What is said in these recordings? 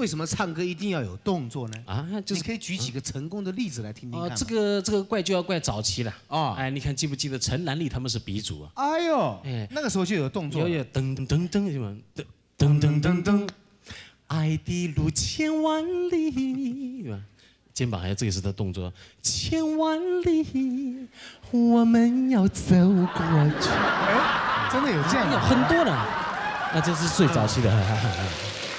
为什么唱歌一定要有动作呢？啊，就是你可以举几个成功的例子来听听看。这个怪就要怪早期了哦。哎，你看记不记得陈兰丽他们是鼻祖啊？哎呦，那个时候就有动作。有噔噔噔噔什么噔噔噔噔，爱的路千万里，对吧？肩膀还有这个是的动作，千万里我们要走过去。哎，真的有这样的，很多了。那这是最早期的。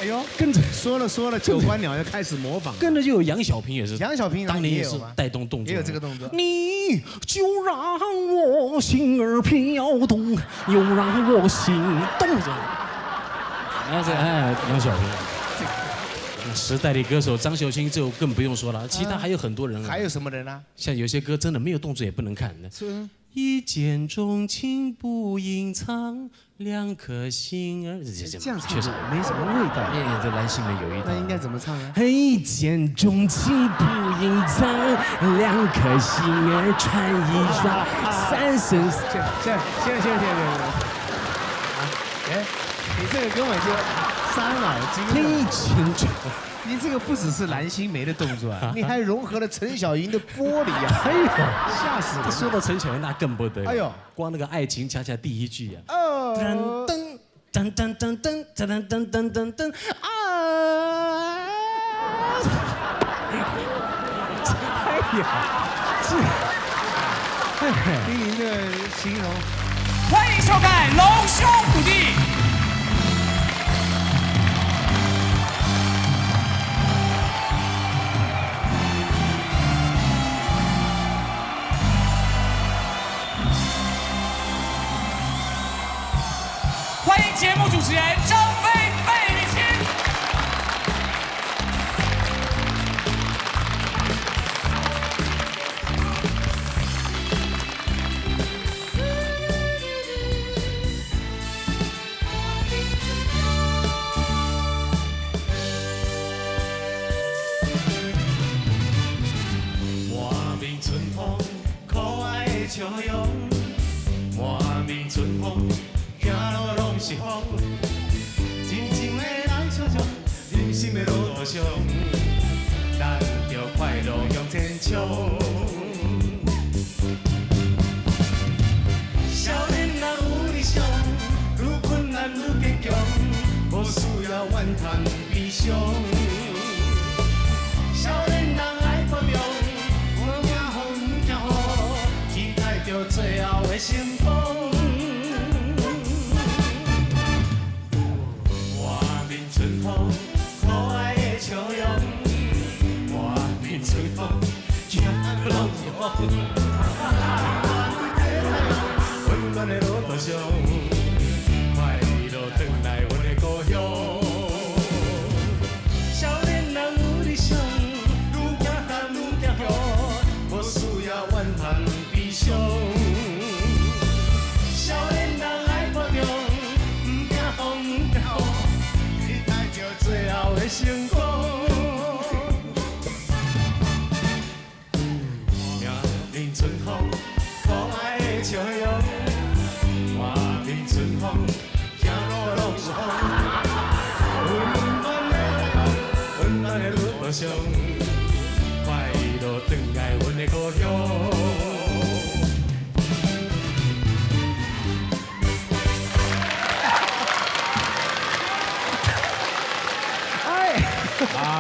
哎呦，跟着说了，九官鸟要开始模仿。跟着就有杨小平也是，杨小平当年也是带动动作，也有这个动作。你就让我心儿飘动，又让我心动着。杨小平。时代的歌手张秀清就更不用说了，其他还有很多人。还有什么人啊？像有些歌真的没有动作也不能看的。一见钟情不隐藏，两颗心儿。这样确实没什么味道。哎，这蓝心湄有一段。那应该怎么唱呢？一见钟情不隐藏，两颗心儿穿一双，三生。哎，你这个根本就伤脑筋。你这个不只是蓝心湄的动作啊，你还融合了陈小云的玻璃啊！哎呦，吓死人！说到陈小云那更不得了。哎呦，光那个爱情恰恰第一句啊。哦。噔噔噔噔噔噔噔噔噔噔啊！哎呀，听您的形容。欢迎收看《龙兄虎弟》。欢迎节目主持人张飞、费玉清。满面春风，可爱的笑容，满面春风。行路拢是风，真情的来相送，人生的路途上，咱着快乐向前冲。少年人有理想，愈困难愈坚强，无需要怨叹悲伤。少年人爱发扬，不惊风不惊雨，期待着最后的成功。春风，可爱的笑容，满面春风，行路拢是风。温暖的路途上，快乐回来阮的故乡。少年人有理想，愈行难愈行好，无需要怨叹悲伤。少年人爱发扬，不惊风不惊雨。最后的成功，满面春风，可爱的笑容，满面春风，行路拢是风，温暖的路途上，快乐回来阮的故乡。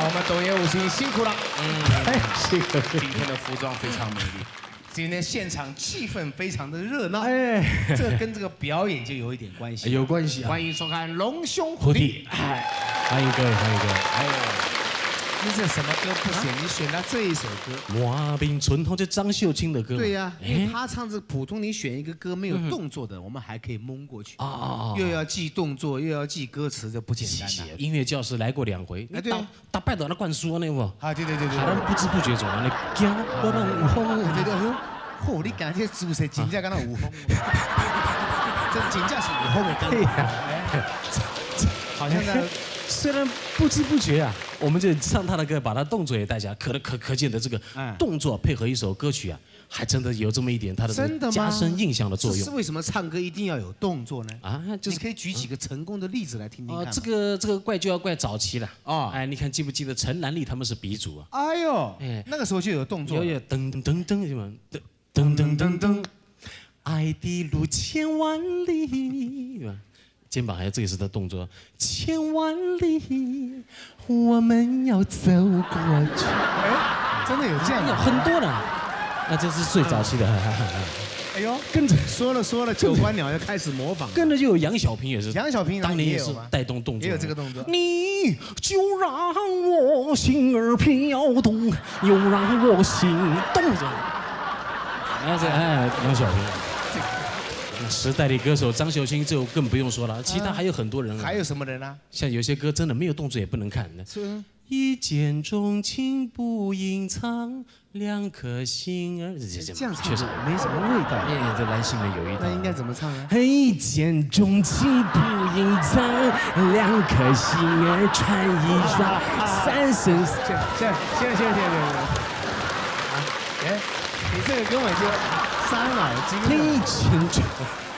我们抖音5星辛苦了。辛苦。今天的服装非常美丽，今天现场气氛非常的热闹。哎，这跟这个表演就有一点关系。有关系啊！欢迎收看《龙兄虎弟》。欢迎各位，欢迎各位。哎。你这什么歌不选？你选了这一首歌。满面春风，就张秀清的歌。对呀，因为他唱这普通，你选一个歌没有动作的，我们还可以蒙过去。又要记动作，又要记歌词，这不简单呐。音乐教室来过2回，打败到那灌输那不？啊，对。好像不知不觉走完了，惊我那有风。对，嚯，你感觉姿势真正敢那有风，这真正是有风的歌。好像呢。虽然不知不觉啊，我们就唱他的歌，把他动作也带起来，可见的这个动作配合一首歌曲啊，还真的有这么一点他的真的吗加深印象的作用。是为什么唱歌一定要有动作呢？啊，就是你可以举几个成功的例子来听听看吗。这个怪就要怪早期了哦哎，你看记不记得陈兰丽他们是鼻祖啊？哎呦，哎那个时候就有动作了。有噔噔噔噔什么噔噔噔噔，爱的路千万里，对吧？肩膀还有这个是的动作，千万里我们要走过去。哎，真的有这样的。很多的，那这是最早期的。哎呦，跟着说了，九官鸟就开始模仿。跟着就有杨小平也是，杨小平当年也是也有吗带动动作，也有这个动作。你就让我心儿飘动，又让我心动着。杨小平。时代的歌手张秀清就更不用说了，其他还有很多人。还有什么人呢？像有些歌真的没有动作也不能看的。是。一见钟情不隐藏，两颗心儿。这样确实没什么味道。哎，这蓝心湄有一道。那应该怎么唱呢？一见钟情不隐藏，两颗心儿穿一双，三生。哎，你这个根本就伤脑筋。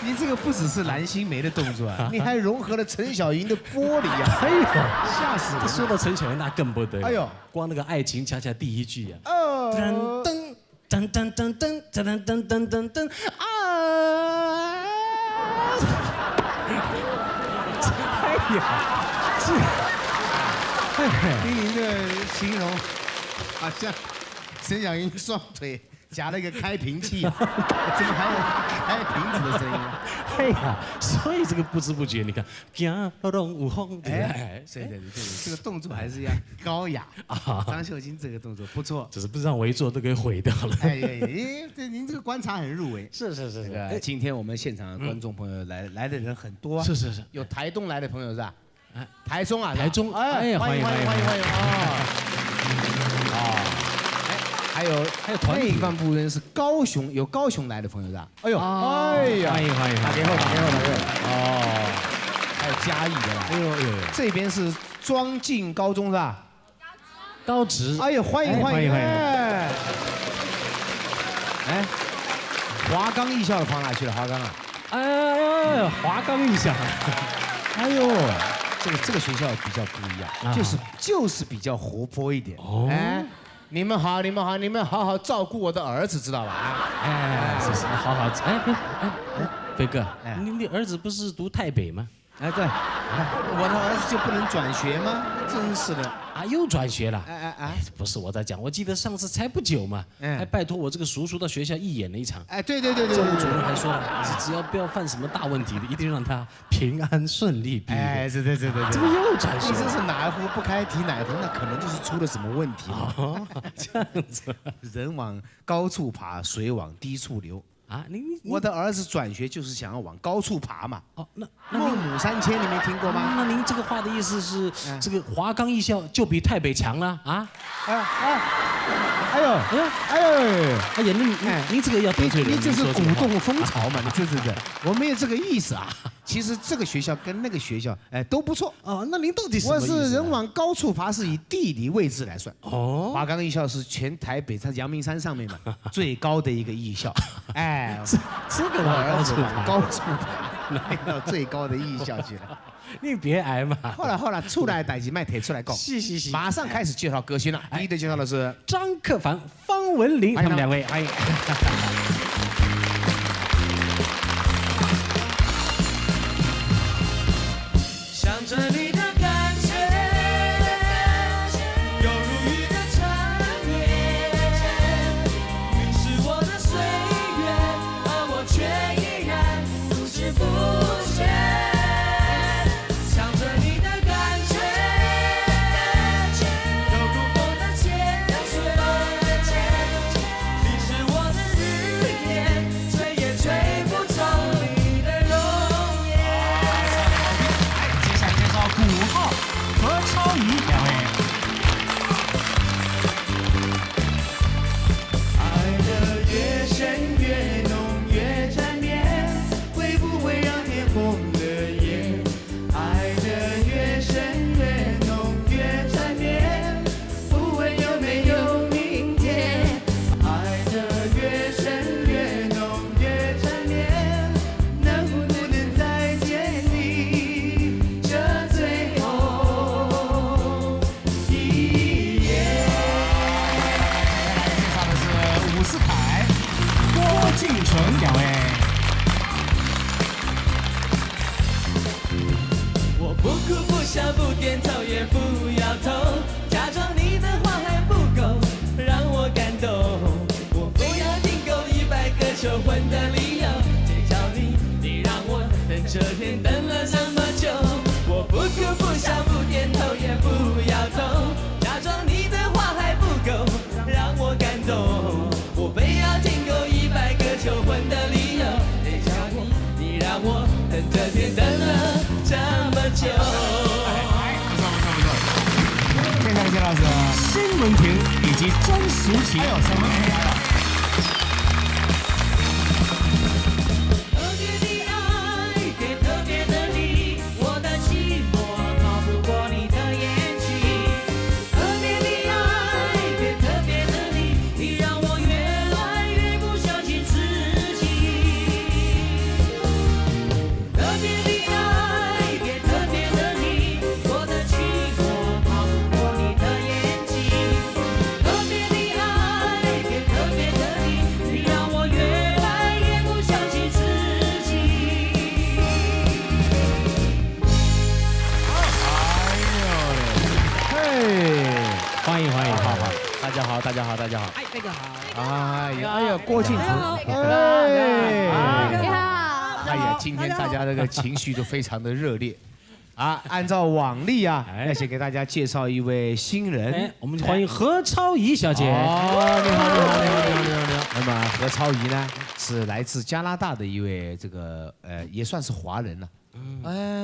你这个不只是蓝心湄的动作啊，你还融合了陈小云的玻璃啊！哎呦，吓死人！说到陈小云那更不得了。哎呦，光那个爱情恰恰第一句啊。哦。噔噔噔噔噔噔噔噔噔噔啊！哎呀，听您的形容，好像陈小云双腿夹了一个开瓶器，怎么还有开瓶子的声音？哎呀，所以这个不知不觉，你看，行动无风，哎，对，这个动作还是要高雅啊。张秀清这个动作不错，只是不让我一做都给毁掉了。哎，这您这个观察很入围。是。这个今天我们现场的观众朋友来的人很多。是。有台东来的朋友是吧？台中啊，台中，哎，欢迎啊！还有团体方部分是高雄，有高雄来的朋友是吧？哎呦，哎呀，欢迎，打给后。哦，还有嘉义的啦。哎呦，这边是庄敬高中是吧？高职。哎呦，欢迎。哎，华冈艺校的跑哪去了？华冈啊？哎，华冈艺校。哎呦，这个学校比较不一样，就是比较活泼一点。哎。你们好，好好照顾我的儿子，知道吧？哎，是，好，飞哥，你儿子不是读台北吗？哎，对，我的儿子就不能转学吗？真是的啊，又转学了。不是我在讲，我记得上次才不久嘛，还拜托我这个叔叔到学校义演了一场。哎，对，教务主任还说了，只要不要犯什么大问题的，一定让他平安顺利毕业。哎，对，怎么又转学？你这是哪一壶不开提哪一壶，那可能就是出了什么问题。这样子，人往高处爬，水往低处流。啊，我的儿子转学就是想要往高处爬嘛。哦，那孟母三迁你没听过吗？那您这个话的意思是，这个华冈艺校就比台北强了啊？哎呦，您这个要得罪人，你这是鼓动风潮嘛？你这，我没有这个意思啊。其实这个学校跟那个学校，都不错。哦，那您到底什么意思？我是人往高处爬，是以地理位置来算。哦，华冈艺校是全台北，在阳明山上面嘛，最高的一个艺校。哎，这个往高处爬，来到最高的艺校去了。你别挨嘛。好了，出来代志卖提出来讲。是。马上开始介绍歌星了。第一队介绍的是张克凡、方文琳，他们两位，欢迎。想着你的感觉，犹如一个缠绵，淋湿我的岁月，而我却依然不知不觉。想着你的感觉，犹如风的缱绻，淋湿我的日夜，吹也吹不走你的容颜。接下来介绍古老师。辛文婷以及曾淑琪。还有什么？欢迎，好，大家好。大家好。哎呀，郭靖图，你好。哎呀，今天大家这个情绪都非常的热烈。啊，按照往例啊，要先给大家介绍一位新人。我们欢迎何超仪小姐。哦，你好。那么何超仪呢，是来自加拿大的一位也算是华人了。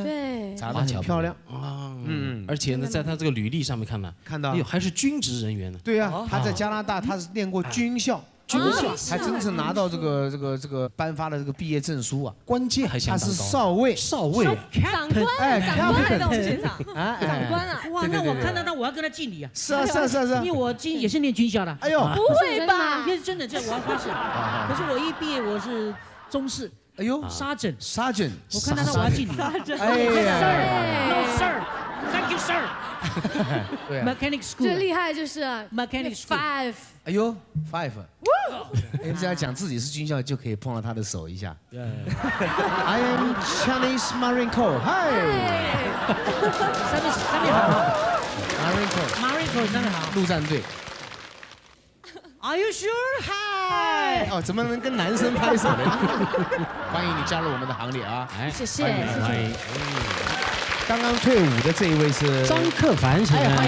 对，长得很漂亮啊，而且呢，在她这个履历上面看到，哎呦，还是军职人员呢。对呀，她在加拿大，她是念过军校。还真正拿到这个颁发的这个毕业证书啊，官阶还相当高。他是少尉，长官，长官来到我们现场，长官啊！哇，那我看到他，我要跟他敬礼啊！是啊，因为我也是念军校的。哎呦，不会吧？这是真的，这我要发誓。可是我一毕业我是中士。哎呦，Sergeant，我看到他我要敬礼。哎呀 ，No sir，Thank you sir。Mechanic School 最厉害就是 Mechanic School 5。哎呦 ，5。你只要讲自己是军校，就可以碰到他的手一下。I am Chinese Marine Corps。嗨。三面好。Marine Corps 三面好。陆战队。Are you sure？ 嗨。哦，怎么能跟男生拍手呢？欢迎你加入我们的行列啊！谢谢。欢迎。刚刚退伍的这一位是张克凡先生。欢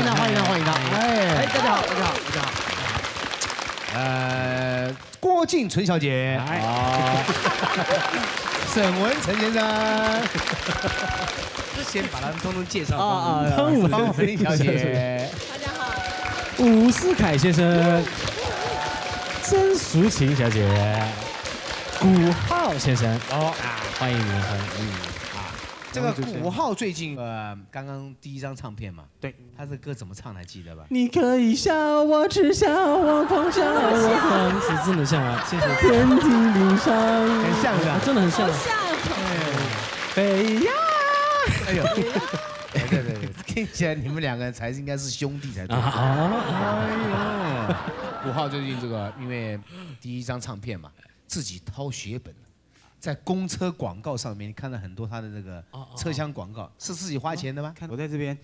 迎他。哎，大家好。郭靖纯小姐。沈文陈先生。先把他们通通介绍。方文小姐。大家好。伍思凯先生。曾淑琴小姐。古浩先生。欢迎你们，欢迎。这个古浩最近刚刚第一张唱片嘛，对，他这歌怎么唱还记得吧？你可以笑我，只笑我，狂笑我，狂是真的像啊！谢谢。遍体鳞伤，很像是吧？真的很像。飞呀！哎呦，对，听起来你们两个人才应该是兄弟才对。哎呦，古浩最近这个因为第一张唱片嘛，自己掏血本。在公车广告上面，你看到很多他的那个车厢广告，是自己花钱的吗？我在这边，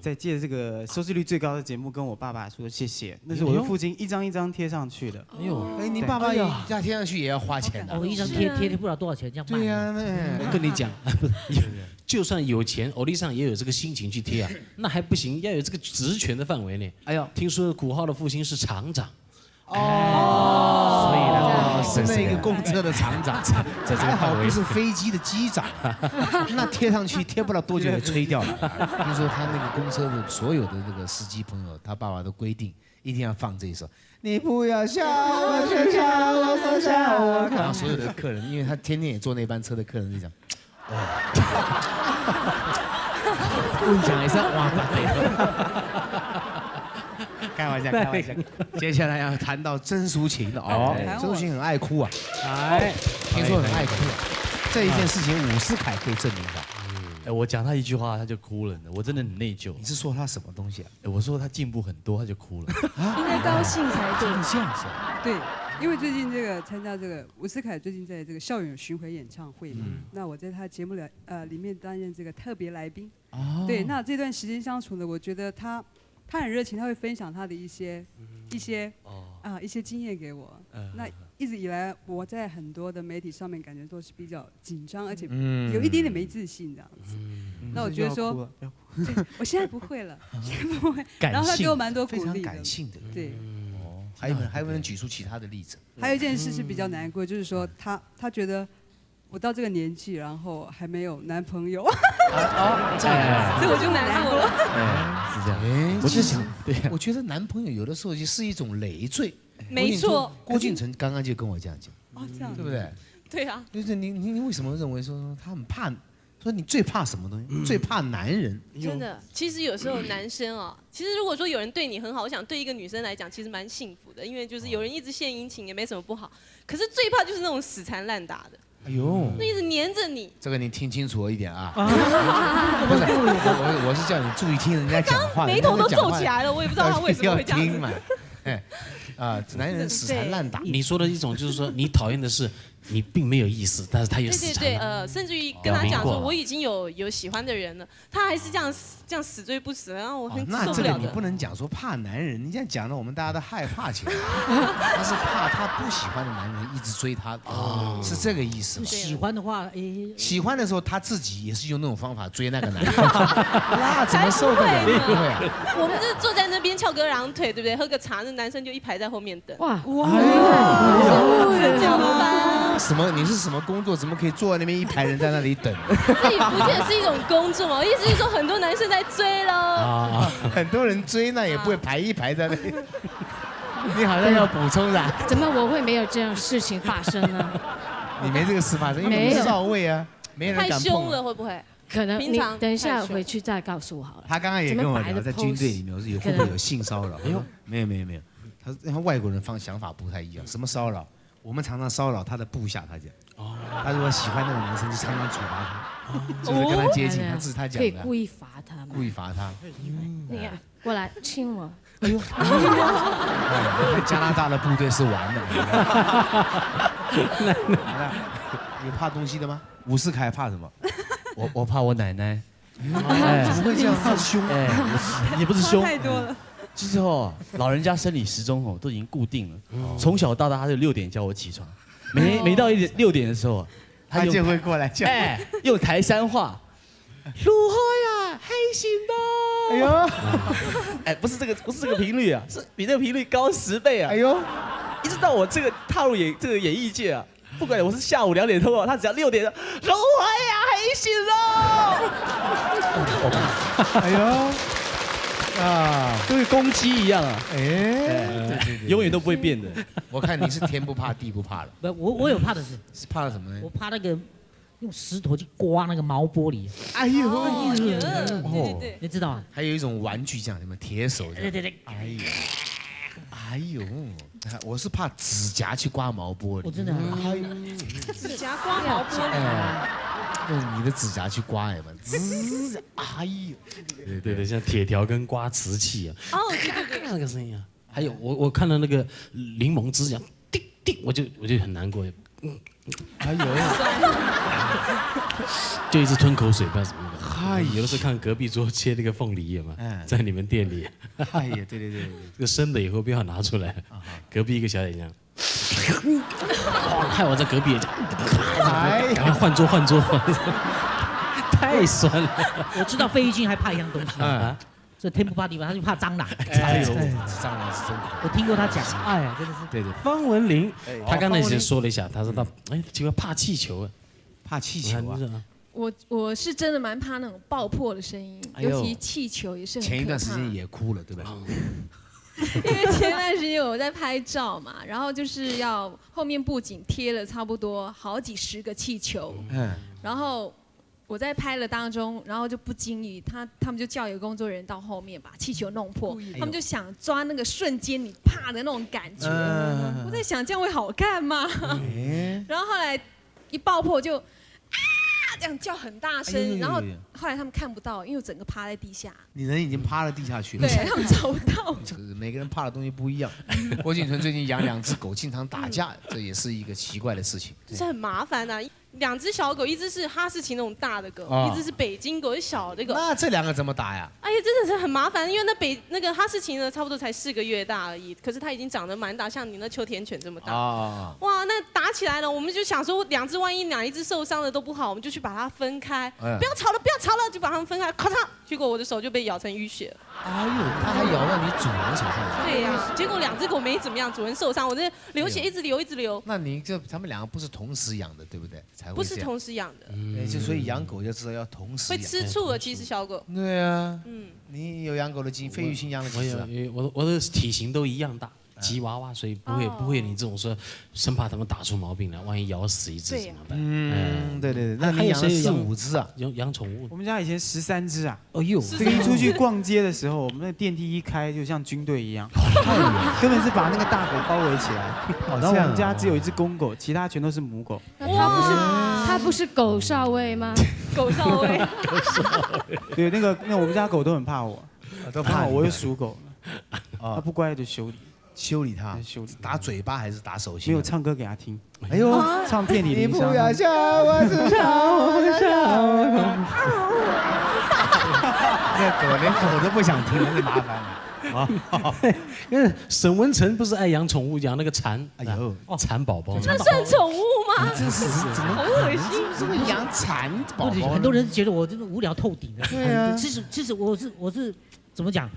在借这个收视率最高的节目跟我爸爸说谢谢，那是我的父亲一张一张贴上去的。哎呦，你爸爸要贴上去也要花钱的。我一张贴不了多少钱，这样卖。对呀，我跟你讲，就算有钱，偶力上也有这个心情去贴啊，那还不行，要有这个职权的范围内。哎呦，听说古浩的父亲是厂长。所以呢，是那个公车的厂长，在这个还好不是飞机的机长，那贴上去贴不了多久就吹掉了。听说他那个公车的所有的那个司机朋友，他爸爸都规定一定要放这一首。你不要笑我，却笑我，说笑我。然后所有的客人，因为他天天也坐那班车的客人就讲，问讲一声哇，开玩笑。接下来要谈到曾淑琴了曾淑琴很爱哭啊，听说很爱哭。这一件事情，伍思凯可以证明的。我讲他一句话他就哭了，我真的很内疚。你是说他什么东西啊？我说他进步很多，他就哭了。应该高兴才对。这样子。对，因为最近参加这个伍思凯最近在这个校园巡回演唱会嘛，那我在他节目里面担任这个特别来宾。对，那这段时间相处呢，我觉得他很热情，他会分享他的一些经验给我。那一直以来，我在很多的媒体上面感觉都是比较紧张，而且有一点点没自信这样子。那我觉得说，我现在不会了，现在不会。然后他给我蛮多鼓励的，非常感性的。对。还有没有人举出其他的例子？还有一件事是比较难过，就是说他觉得我到这个年纪，然后还没有男朋友。所以我就难过了。是这样。哎，我就想，对呀，我觉得男朋友有的时候就是一种累赘。没错，郭敬城刚刚就跟我这样讲，哦，这样对不对？对啊，就是你为什么认为说他很怕？说你最怕什么东西？最怕男人。真的。其实有时候男生哦，其实如果说有人对你很好，我想对一个女生来讲，其实蛮幸福的，因为就是有人一直献殷勤也没什么不好。可是最怕就是那种死缠烂打的。哎呦，那一直黏着你。这个你听清楚一点啊！不是，我是叫你注意听人家讲话。眉头都皱起来了，我也不知道他为什么会这样子。哎，男人死缠烂打。你说的一种就是说，你讨厌的是你并没有意思，但是他有死缠烂打。甚至于跟他讲说我已经有喜欢的人了，他还是这样死追不舍，然后我很受不了的。那这个你不能讲说怕男人，你这样讲的我们大家都害怕起来。他是怕他不喜欢的男人一直追他，是这个意思。喜欢的话，喜欢的时候他自己也是用那种方法追那个男人，那怎么受得了？对啊，我们是坐在那边翘个二郎腿，对不对？喝个茶，那男生就一排在后面等。哇，怎么办？什么？你是什么工作？怎么可以坐在那边一排人在那里等？这也不见得是一种工作嘛。我意思是说，很多男生在追喽。很多人追那也不会排一排在那里。你好像要补充的。怎么我会没有这样事情发生呢？你没这个事发生，因为你是少尉啊，没人敢碰。太凶了会不会？可能你等一下回去再告诉我好了。他刚刚也跟我聊，在军队里面会不会有性骚扰？哎呦，没有。他外国人想法不太一样。什么骚扰？我们常常骚扰他的部下，他讲。他如果喜欢那个男生，就常常处罚他，就是跟他接近。这是他讲的。可以故意罚他吗？故意罚他。你看，过来亲我。哎呦！加拿大的部队是玩的。有怕东西的吗？伍世凯怕什么？我怕我奶奶。怎么会这样？他凶？也不是凶。太多了。就是老人家生理时钟都已经固定了，从小到大他就6点叫我起床，每到6点的时候，他就会过来叫。用台山话，如何呀？还行吧。哎呦，不是这个频率啊，是比这个频率高10倍啊。哎呦，一直到我这个踏入这个演艺界啊，不管我是下午2点通他只要6点，如何呀？还行喽。哎呦。就跟公鸡一样啊！对，永远都不会变的。我看你是天不怕地不怕了。不，我有怕的是怕什么呢？我怕那个用石头去刮那个毛玻璃。哎呦，对，你知道吗？还有一种玩具叫什么铁手？对。哎呦，我是怕指甲去刮毛玻璃。我真的。指甲刮毛玻璃。用你的指甲去刮嘛，哎呦，对，像铁条跟刮瓷器啊。对，那个声音啊。还有我看到那个柠檬汁这样叮叮，我就很难过。哎呦，就一直吞口水，不知道什么的。有的时候看隔壁桌切那个凤梨嘛，在你们店里。哎呀，对，这个生的以后不要拿出来。隔壁一个小姐这样。害我在隔壁也讲，赶快换桌，太酸了。我知道费玉清还怕一样东西这天不怕地不怕，他就怕蟑螂。哎呦，蟑螂是真的。我听过他讲，哎呀，真的是。对，方文琳，他刚才先说了一下，他说他奇怪怕气球啊，怕气球啊。我是真的蛮怕那种爆破的声音，尤其气球也是很可怕。前一段时间也哭了，对吧？因为前段时间我在拍照嘛，然后就是要后面布景贴了差不多好几10个气球，然后我在拍的当中，然后就不经意，他们就叫一个工作人员到后面把气球弄破，他们就想抓那个瞬间你啪的那种感觉，我在想这样会好看吗？然后后来一爆破就这样叫很大声，然后后来他们看不到，因为我整个趴在地下。你人已经趴在地下去了。对，他们找不到。每个人怕的东西不一样。郭敬淳最近养2只狗，经常打架，这也是一个奇怪的事情。这很麻烦的。2只小狗，一只是哈士奇那种大的狗，一只是北京狗，是小的狗。那这2个怎么打呀？哎呀，真的是很麻烦，因为那个哈士奇呢，差不多才4个月大而已，可是它已经长得蛮大，像你那秋田犬这么大。哇，那打起来了，我们就想说2只万一哪一只受伤了都不好，我们就去把它分开，不要吵了，就把它们分开，咔嚓，结果我的手就被咬成淤血了。哎呦，它还咬到你主人手上。对呀，结果2只狗没怎么样，主人受伤，我这流血一直流。那他们2个不是同时养的，对不对？才会不是同时养的。就所以养狗就知道要同时会养。吃醋的，其实小狗。对啊，你有养狗的经验，费玉清养了几次啊？我的体型都一样大。吉娃娃，所以不会你这种说，生怕他们打出毛病来，万一咬死一只怎么办？对，那你养了4、5只啊？养宠物？我们家以前13只啊！哎呦，这个一出去逛街的时候，我们那电梯一开，就像军队一样，根本是把那个大狗包围起来。然后我们家只有1只公狗，其他全都是母狗。他不是狗少尉吗？狗少尉。对，那我们家狗都很怕我，都怕我又属狗，它不乖就修理。修理它，打嘴巴还是打手心？没有唱歌给它听。哎呦，唱遍体鳞伤。你不要笑，我是笑，我是笑。那狗连狗都不想听，那麻烦了啊！因为沈文成不是爱养宠物，养那个蚕，哎呦，蚕宝宝，那算宠物吗？这是怎么好恶心？怎么养蚕宝宝？很多人觉得我真的无聊透顶了。对啊，其实我是怎么讲？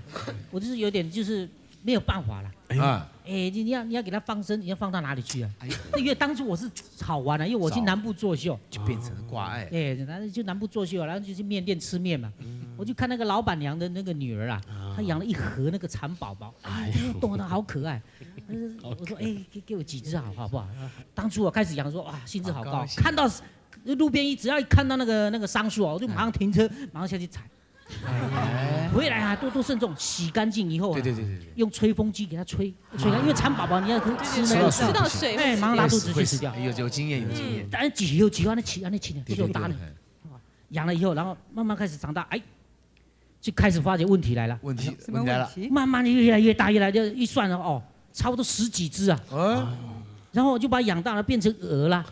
我就是有点就是没有办法了。你要给它放生，你要放到哪里去啊？因为当初我是好玩啊，因为我去南部作秀，就变成挂碍。对，然后就南部作秀，然后就去面店吃面嘛。我就看那个老板娘的那个女儿啊，她养了1盒那个蚕宝宝，动得好可爱。我说给我几只好不好？当初我开始养说哇，兴致好高，看到路边只要一看到那个桑树哦，我就马上停车，马上下去采。回来啊，多慎重，洗干净以后，对，用吹风机给它吹干，因为蚕宝宝你要吃那个吃到水，马上拉肚子去死掉。有经验。当然几后那起就打了，养了以后，然后慢慢开始长大，就开始发觉问题来了。问题来了，慢慢越来越大，就一算了哦，差不多10几只啊。然后我就把它养大了，变成鹅啦。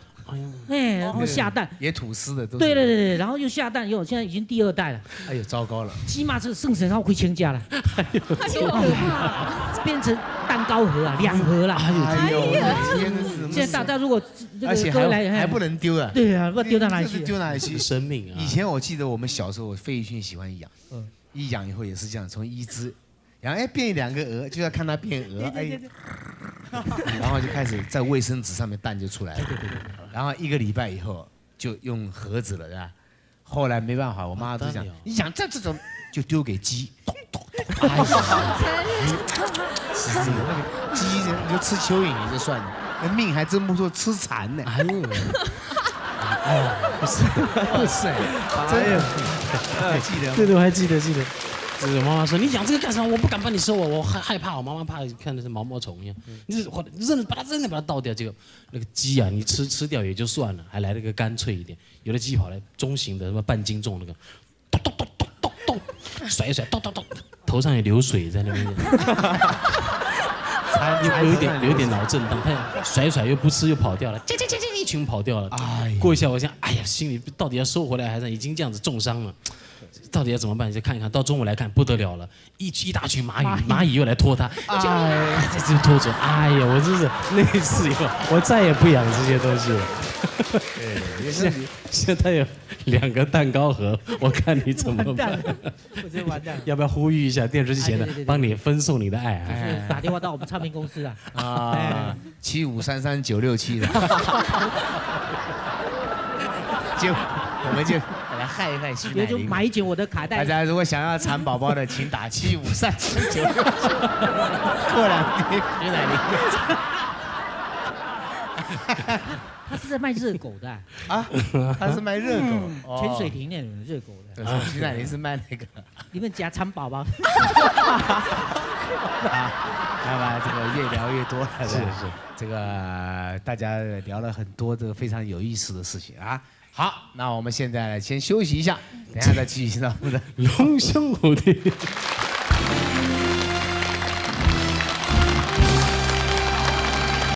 然后下蛋，也吐丝的都。对，然后又下蛋，现在已经第2代了。哎呦，糟糕了！起码这圣神号亏千家了，多可怕！变成蛋糕盒啊，2盒了。哎呦，天哪！现在大家如果而且还不能丢啊。对啊，不知道丢到哪里去？丢哪里去？生命啊！以前我记得我们小时候，费玉清喜欢养，一养以后也是这样，从1只养变2个鹅，就要看它变鹅，然后就开始在卫生纸上面蛋就出来了，对，然后1个礼拜以后就用盒子了，对吧？后来没办法，我妈都讲，你养这种就丢给鸡，鸡你就吃蚯蚓也就算了，那命还真不错，吃蚕呢。哎呦，不是，真的，记得，对，我还记得。就是我妈妈说你养这个干什么？我不敢帮你收我害怕，我妈妈怕看的是毛毛虫一样。你把它倒掉，结果那个鸡啊，你吃掉也就算了，还来了个干脆一点。有的鸡跑来中型的什么半斤重那个，咚，甩，咚，头上也流水在那边。有点脑震荡，他甩又不吃又跑掉了，一群跑掉了。过一下我想，哎呀，心里到底要收回来还是已经这样子重伤了。到底要怎么办？就看一看到中午来看不得了了，一大群蚂蚁又来拖它，这就拖走。哎呀，我真是那一次以后，我再也不养这些东西了。现在有2个蛋糕盒，我看你怎么办？我真完蛋。要不要呼吁一下电视机前的，帮你分送你的爱？打电话到我们唱片公司啊，7533-967的。我们就来害一害徐乃麟，就买1卷我的卡带。大家如果想要蚕宝宝的，请打7533-967。过2天徐乃麟。他是在卖热狗的啊，他是卖热狗，潜水艇那种热狗的。徐乃麟是卖那个，里面夹蚕宝宝。好吧，这个越聊越多了，是，这个大家聊了很多这个非常有意思的事情啊。好，那我们现在先休息一下，等一下再继续到我们的龙兄虎弟。